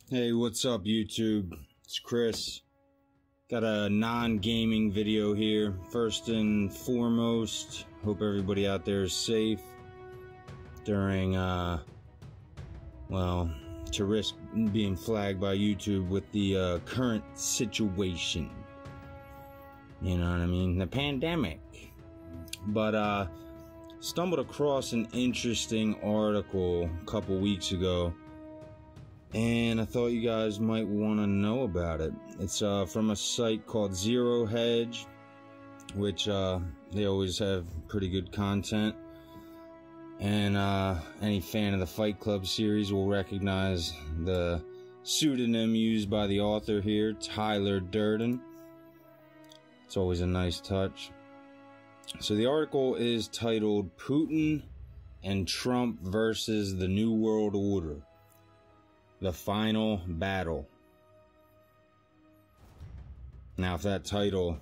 Hey, what's up, YouTube? It's Chris. Got a non-gaming video here. First and foremost, hope everybody out there is safe during, to risk being flagged by YouTube with the current situation. You know what I mean? The pandemic. But, stumbled across an interesting article a couple weeks ago, and I thought you guys might want to know about it. It's from a site called Zero Hedge, which they always have pretty good content. And any fan of the Fight Club series will recognize the pseudonym used by the author here, Tyler Durden. It's always a nice touch. So the article is titled Putin and Trump versus the New World Order. The Final Battle. Now, if that title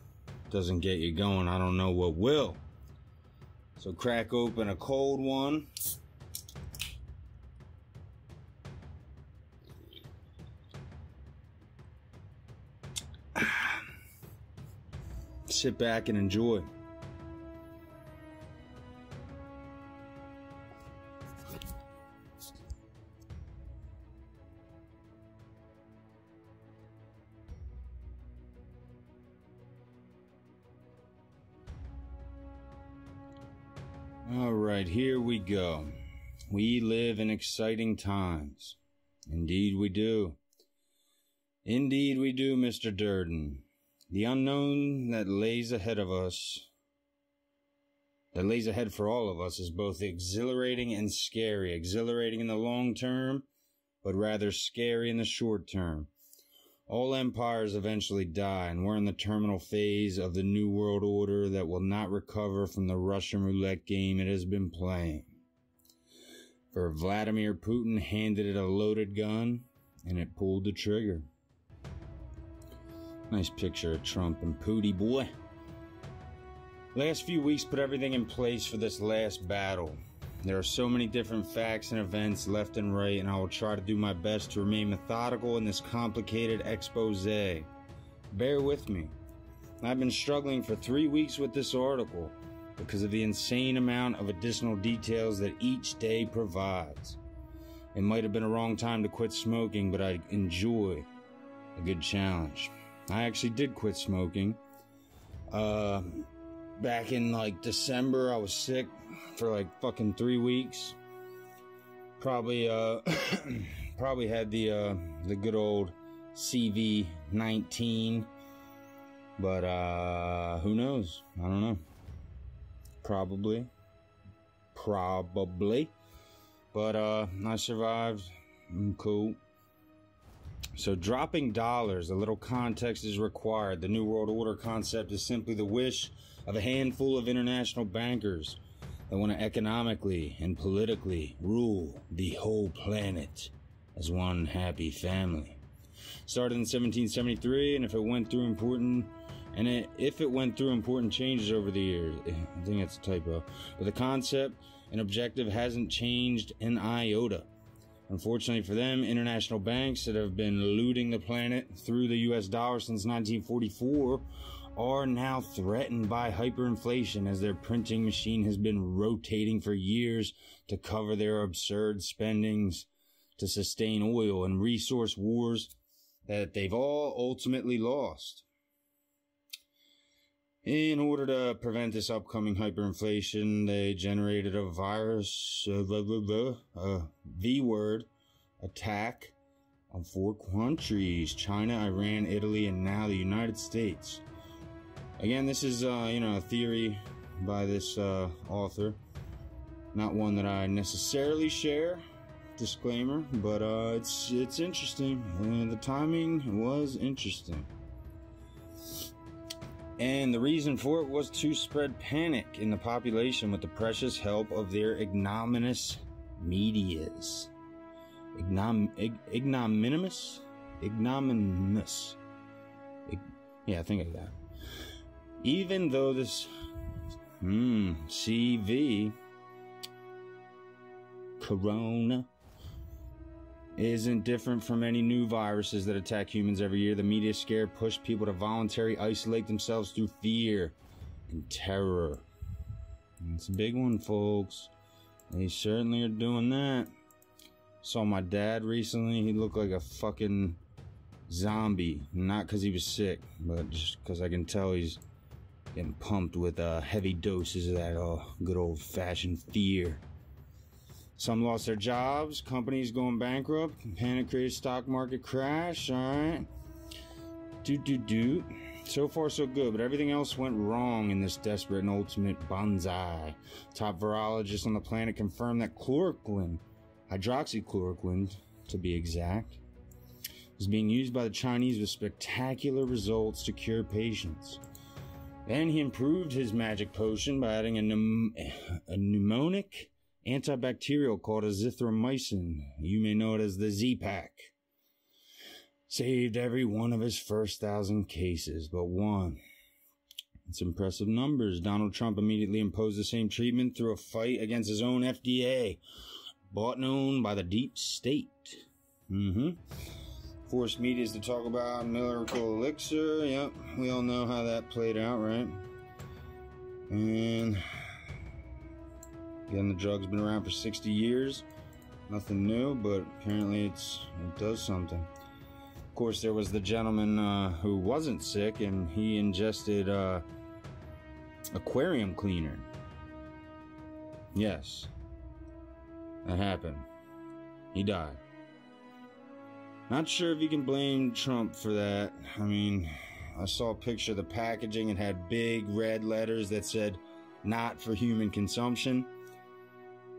doesn't get you going, I don't know what will. So crack open a cold one. Sit back and enjoy. Alright, here we go. We live in exciting times. Indeed we do. Indeed we do, Mr. Durden. The unknown that lays ahead of us, that lays ahead for all of us, is both exhilarating and scary. Exhilarating in the long term, but rather scary in the short term. All empires eventually die, and we're in the terminal phase of the New World Order that will not recover from the Russian roulette game it has been playing. For Vladimir Putin handed it a loaded gun, and it pulled the trigger. Nice picture of Trump and Pooty boy. Last few weeks put everything in place for this last battle. There are so many different facts and events left and right, and I will try to do my best to remain methodical in this complicated expose. Bear with me. I've been struggling for 3 weeks with this article because of the insane amount of additional details that each day provides. It might have been a wrong time to quit smoking, but I enjoy a good challenge. I actually did quit smoking. Back in like December, I was sick for like fucking 3 weeks. Probably probably had the good old CV-19, but who knows? I don't know. Probably, but I survived. I'm cool. So dropping dollars, a little context is required. The New World Order concept is simply the wish of a handful of international bankers that want to economically and politically rule the whole planet as one happy family. Started in 1773, and if it went through important changes over the years, I think that's a typo, but the concept and objective hasn't changed an iota. Unfortunately for them, international banks that have been looting the planet through the US dollar since 1944 are now threatened by hyperinflation, as their printing machine has been rotating for years to cover their absurd spendings to sustain oil and resource wars that they've all ultimately lost. In order to prevent this upcoming hyperinflation, they generated a virus, V-word attack on 4 countries: China, Iran, Italy, and now the United States. Again, this is, a theory by this author. Not one that I necessarily share, disclaimer, but it's interesting. The timing was interesting. And the reason for it was to spread panic in the population with the precious help of their ignominious medias. Ignominious? Yeah, I think of that. Even though this CV Corona isn't different from any new viruses that attack humans every year. The media scare push people to voluntarily isolate themselves through fear and terror. And it's a big one, folks. They certainly are doing that. Saw my dad recently. He looked like a fucking zombie. Not because he was sick, but just because I can tell he's getting pumped with heavy doses of that good old-fashioned fear. Some lost their jobs, companies going bankrupt, panic created stock market crash, alright? So far so good, but everything else went wrong in this desperate and ultimate bonsai. Top virologists on the planet confirmed that chloroquine, hydroxychloroquine to be exact, was being used by the Chinese with spectacular results to cure patients. Then he improved his magic potion by adding a pneumonic antibacterial called azithromycin. You may know it as the Z-Pack. Saved every one of his first 1,000 cases, but one. It's impressive numbers. Donald Trump immediately imposed the same treatment through a fight against his own FDA, bought and owned by the deep state. Forced medias to talk about miracle elixir. Yep, we all know how that played out, right? And again, the drug's been around for 60 years. Nothing new, but apparently it does something. Of course, there was the gentleman who wasn't sick, and he ingested aquarium cleaner. Yes, that happened. He died. Not sure if you can blame Trump for that. I mean, I saw a picture of the packaging. It had big red letters that said, "Not for human consumption."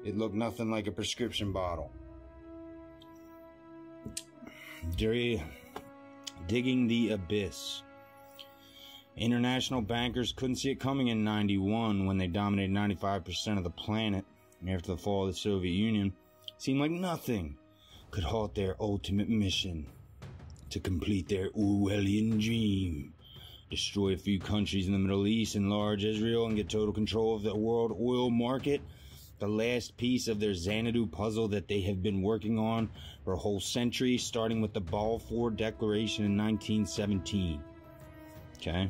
It looked nothing like a prescription bottle. Digging the abyss. International bankers couldn't see it coming in 91 when they dominated 95% of the planet. After the fall of the Soviet Union, it seemed like nothing could halt their ultimate mission to complete their Orwellian dream. Destroy a few countries in the Middle East, enlarge Israel, and get total control of the world oil market. The last piece of their Xanadu puzzle that they have been working on for a whole century, starting with the Balfour Declaration in 1917. Okay?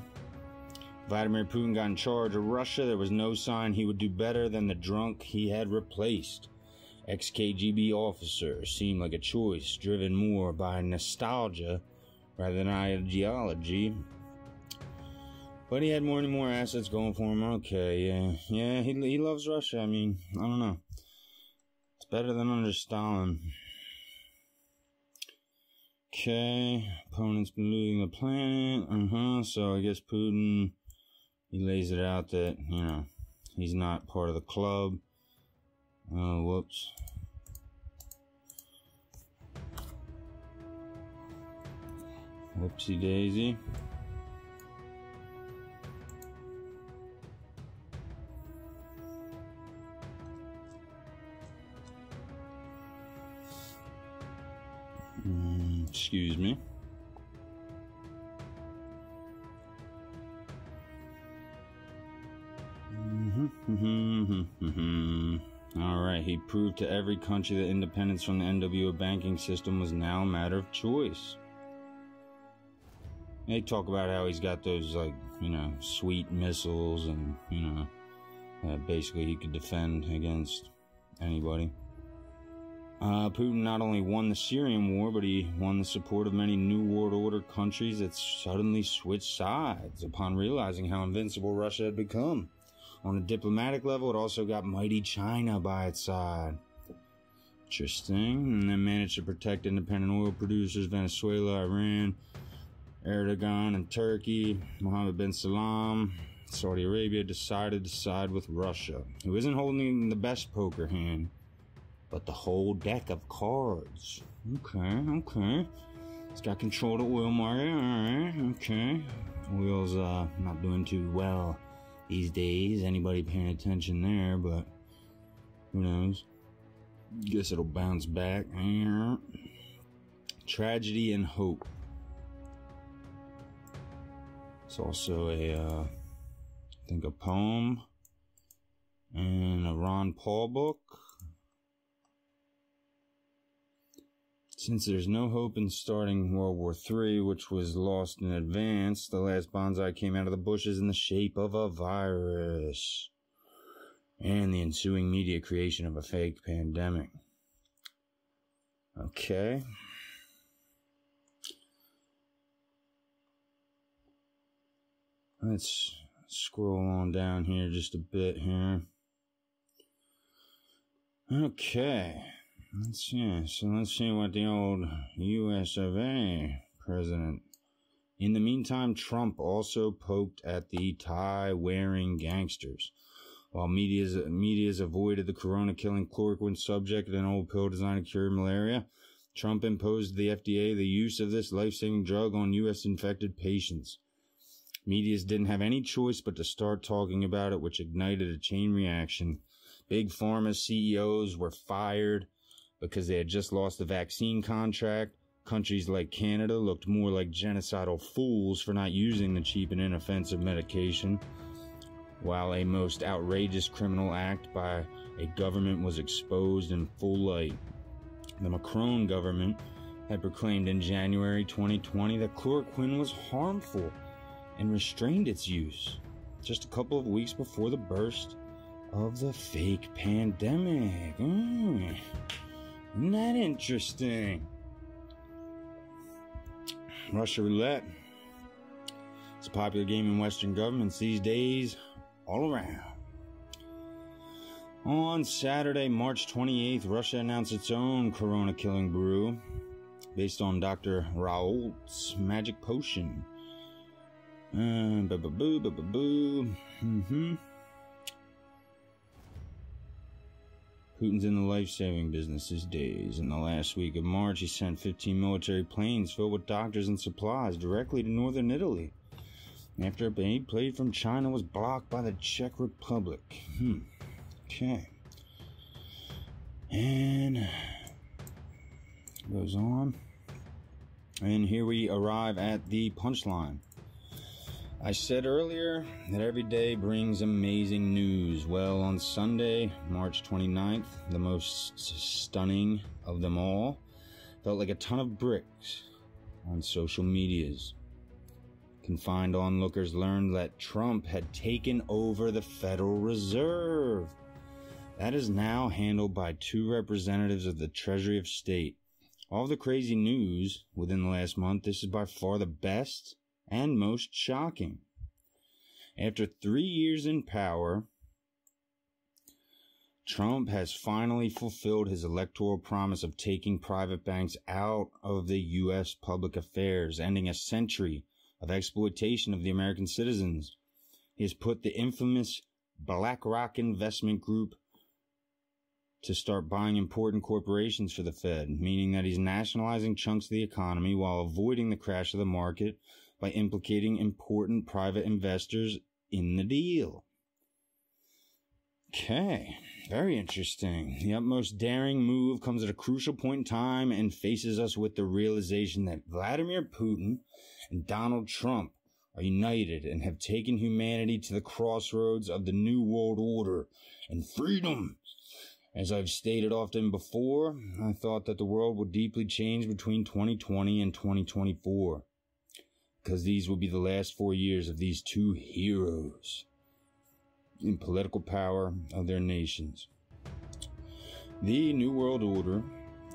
Vladimir Putin got in charge of Russia. There was no sign he would do better than the drunk he had replaced. Ex-KGB officer seemed like a choice, driven more by nostalgia rather than ideology. But he had more and more assets going for him. Okay, yeah, he loves Russia. I mean, I don't know. It's better than under Stalin. Okay, opponents been looting the planet. So I guess Putin, he lays it out that, you know, he's not part of the club. Oh, whoops. Whoopsie daisy. Excuse me. Alright, he proved to every country that independence from the NWO banking system was now a matter of choice. They talk about how he's got those, like, you know, sweet missiles and, you know, basically he could defend against anybody. Putin not only won the Syrian war, but he won the support of many New World Order countries that suddenly switched sides upon realizing how invincible Russia had become. On a diplomatic level, it also got mighty China by its side. Interesting. And then managed to protect independent oil producers, Venezuela, Iran, Erdogan, and Turkey. Mohammed bin Salman, Saudi Arabia, decided to side with Russia, who isn't holding the best poker hand, but the whole deck of cards. Okay. It's got control of the oil market, alright, okay. Oil's not doing too well these days. Anybody paying attention there, but who knows? Guess it'll bounce back. Tragedy and hope. It's also I think a poem and a Ron Paul book. Since there's no hope in starting World War III, which was lost in advance, the last bonsai came out of the bushes in the shape of a virus and the ensuing media creation of a fake pandemic. Okay. Let's scroll on down here just a bit here. Okay. Let's see what the old US of A president. In the meantime, Trump also poked at the tie-wearing gangsters. While media's avoided the corona-killing chloroquine subject and an old pill designed to cure malaria, Trump imposed the FDA the use of this life-saving drug on U.S. infected patients. Medias didn't have any choice but to start talking about it, which ignited a chain reaction. Big pharma CEOs were fired because they had just lost the vaccine contract. Countries like Canada looked more like genocidal fools for not using the cheap and inoffensive medication, while a most outrageous criminal act by a government was exposed in full light. The Macron government had proclaimed in January 2020 that chloroquine was harmful and restrained its use just a couple of weeks before the burst of the fake pandemic. Isn't that interesting? Russia roulette. It's a popular game in Western governments these days, all around. On Saturday, March 28th, Russia announced its own corona-killing brew based on Dr. Raoult's magic potion. Putin's in the life-saving business these days. In the last week of March, he sent 15 military planes filled with doctors and supplies directly to northern Italy, after a aid plane from China was blocked by the Czech Republic. Okay. And goes on. And here we arrive at the punchline. I said earlier that every day brings amazing news. Well, on Sunday, March 29th, the most stunning of them all, felt like a ton of bricks on social medias. Confined onlookers learned that Trump had taken over the Federal Reserve. That is now handled by 2 representatives of the Treasury of State. All the crazy news within the last month, this is by far the best and most shocking. After 3 years in power, Trump has finally fulfilled his electoral promise of taking private banks out of the U.S. public affairs, ending a century of exploitation of the American citizens. He has put the infamous BlackRock investment group to start buying important corporations for the Fed, meaning that he's nationalizing chunks of the economy while avoiding the crash of the market by implicating important private investors in the deal. Okay, very interesting. The utmost daring move comes at a crucial point in time and faces us with the realization that Vladimir Putin and Donald Trump are united and have taken humanity to the crossroads of the New World Order and freedom. As I've stated often before, I thought that the world would deeply change between 2020 and 2024, because these will be the last 4 years of these 2 heroes in political power of their nations. The New World Order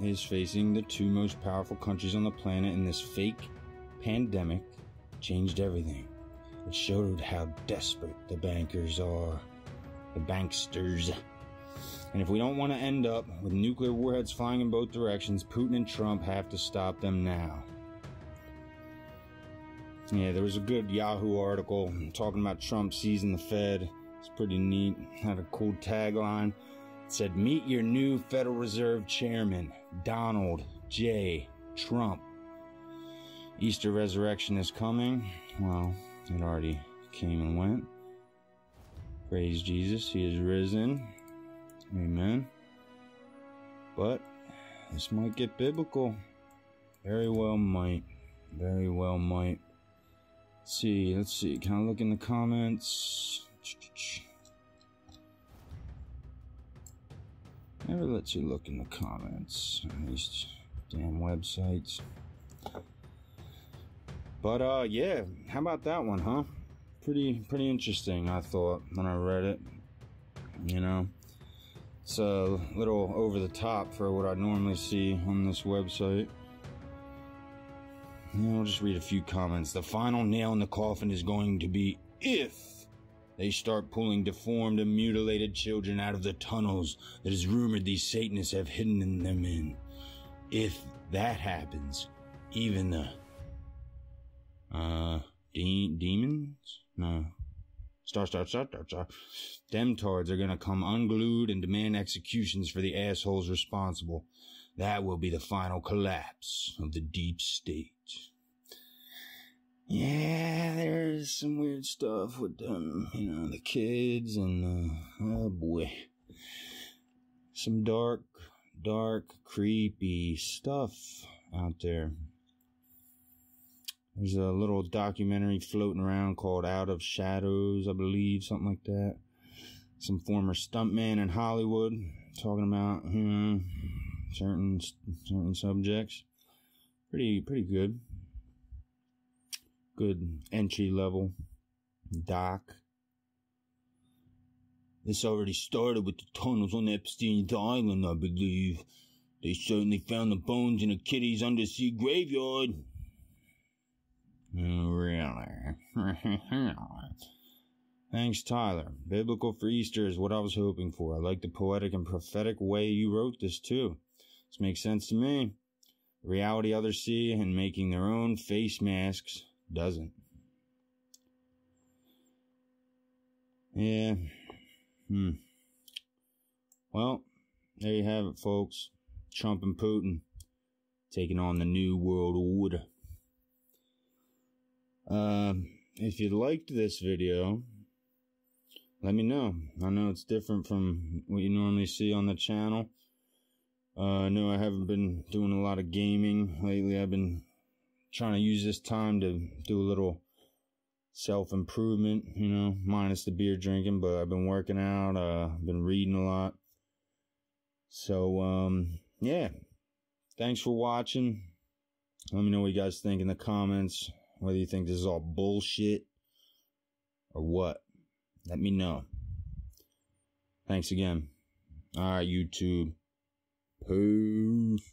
is facing the 2 most powerful countries on the planet, and this fake pandemic changed everything. It showed how desperate the bankers are, the banksters. And if we don't want to end up with nuclear warheads flying in both directions, Putin and Trump have to stop them now. Yeah, there was a good Yahoo article talking about Trump seizing the Fed. It's pretty neat. Had a cool tagline. It said, "Meet your new Federal Reserve Chairman, Donald J. Trump." Easter resurrection is coming. Well, it already came and went. Praise Jesus, he is risen. Amen. But this might get biblical. Very well might. Very well might. Let's see. Can I look in the comments? Never lets you look in the comments. At least Damn websites. But yeah, how about that one, huh? Pretty interesting, I thought, when I read it. You know, it's a little over the top for what I normally see on this website. Yeah, I'll just read a few comments. The final nail in the coffin is going to be if they start pulling deformed and mutilated children out of the tunnels that is rumored these Satanists have hidden them in. If that happens, even the demons? No. Star. Demtards are gonna come unglued and demand executions for the assholes responsible. That will be the final collapse of the deep state. Yeah, there's some weird stuff with them, you know, the kids and, oh boy. Some dark, creepy stuff out there. There's a little documentary floating around called Out of Shadows, I believe, something like that. Some former stuntman in Hollywood talking about, certain subjects. Pretty good. Good entry level doc. This already started with the tunnels on Epstein's Island, I believe. They certainly found the bones in a kiddie's undersea graveyard. Really? Thanks, Tyler. Biblical for Easter is what I was hoping for. I like the poetic and prophetic way you wrote this, too. This makes sense to me. The reality others see and making their own face masks doesn't. Yeah. Well, there you have it, folks. Trump and Putin taking on the New World Order. If you liked this video, let me know. I know it's different from what you normally see on the channel. I know I haven't been doing a lot of gaming lately. I've been trying to use this time to do a little self-improvement, you know, minus the beer drinking, but I've been working out, I've been reading a lot. So, yeah. Thanks for watching. Let me know what you guys think in the comments. Whether you think this is all bullshit or what. Let me know. Thanks again. Alright, YouTube. Peace.